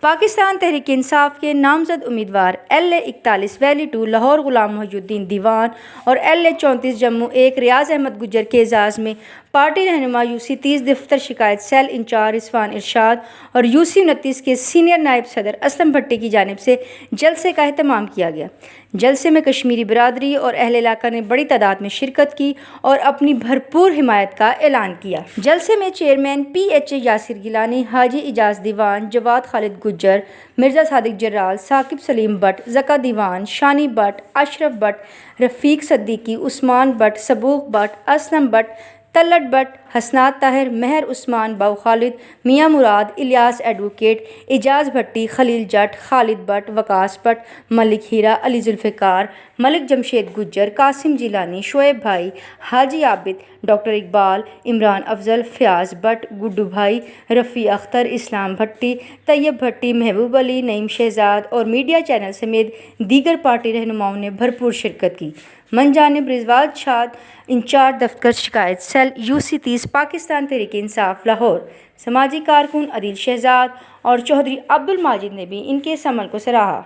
پاکستان تحریک انصاف کے نامزد امیدوار LA41 ویلی 2 لاہور غلام محی الدین دیوان اور LA34 جموں 1 ریاض احمد گجر کے اعزاز میں پارٹی رہنما UC 30 دفتر شکایت سیل انچارج رضوان ارشاد اور UC 29 کے سینئر نائب صدر اسلم بھٹی کی جانب سے جلسے کا اہتمام کیا گیا۔ جلسے میں کشمیری برادری اور اہل علاقہ نے بڑی تعداد میں شرکت کی اور اپنی بھرپور حمایت کا اعلان کیا۔ جلسے میں chairman PHA Yasir Gilani, Haji Ijaz Diwan, Jawad Khalid Gujjar, Mirza Sadiq Jaral, Saqib Salim Butt, Zaka Diwan, Shani Butt, Ashraf Butt, Rafiq Siddiqui, Usman Butt, Sabooq Butt, Aslam Butt, Talat Butt, Hasnat Tahir, Mehr Usman, Bau Khalid, Mian Murad, Ilyas advocate, Ijaz Bhatti, Khalil Jatt, Khalid Butt, Waqas Butt, Malik Hira, Ali Zulfiqar, ملک جمشید گجر، قاسم جیلانی، شعیب بھائی، حاجی عابد، ڈاکٹر اقبال، عمران افضل، فیاض بٹ، گڈو بھائی، رفیع اختر، اسلام بھٹی، طیب بھٹی، محبوب علی، نعیم شہزاد اور میڈیا چینل سمیت دیگر پارٹی رہنماؤں نے بھرپور شرکت کی۔ من جانب رضوان شاد، انچارج دفتر شکایت سیل UC 30 پاکستان تحریک انصاف لاہور، سماجی کارکن عدیل شہزاد اور چودھری عبدالماجد نے بھی ان کے اس عمل کو سراہا۔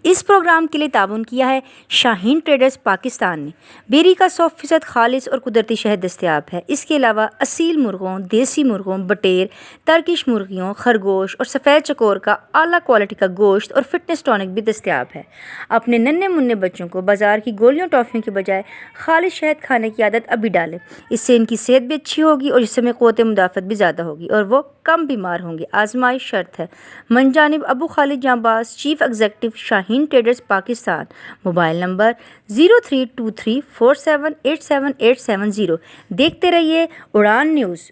اس پروگرام کے لیے تعاون کیا ہے شاہین ٹریڈرز پاکستان نے۔ بیری کا 100% خالص اور قدرتی شہد دستیاب ہے۔ اس کے علاوہ اصیل مرغوں، دیسی مرغوں، بٹیر، ترکش مرغیوں، خرگوش اور سفید چکور کا اعلیٰ کوالٹی کا گوشت اور فٹنس ٹونک بھی دستیاب ہے۔ اپنے ننھے منھے بچوں کو بازار کی گولیوں ٹافیوں کے بجائے خالص شہد کھانے کی عادت ابھی ڈالیں۔ اس سے ان کی صحت بھی اچھی ہوگی اور جسم میں قوت مدافعت بھی زیادہ ہوگی اور وہ کم بیمار ہوں گے۔ آزمائش شرط ہے۔ من جانب ابو خالد جانباز، چیف ایگزیکٹو شاہین ٹریڈرز پاکستان، موبائل نمبر 032347878770۔ دیکھتے رہیے اڑان نیوز۔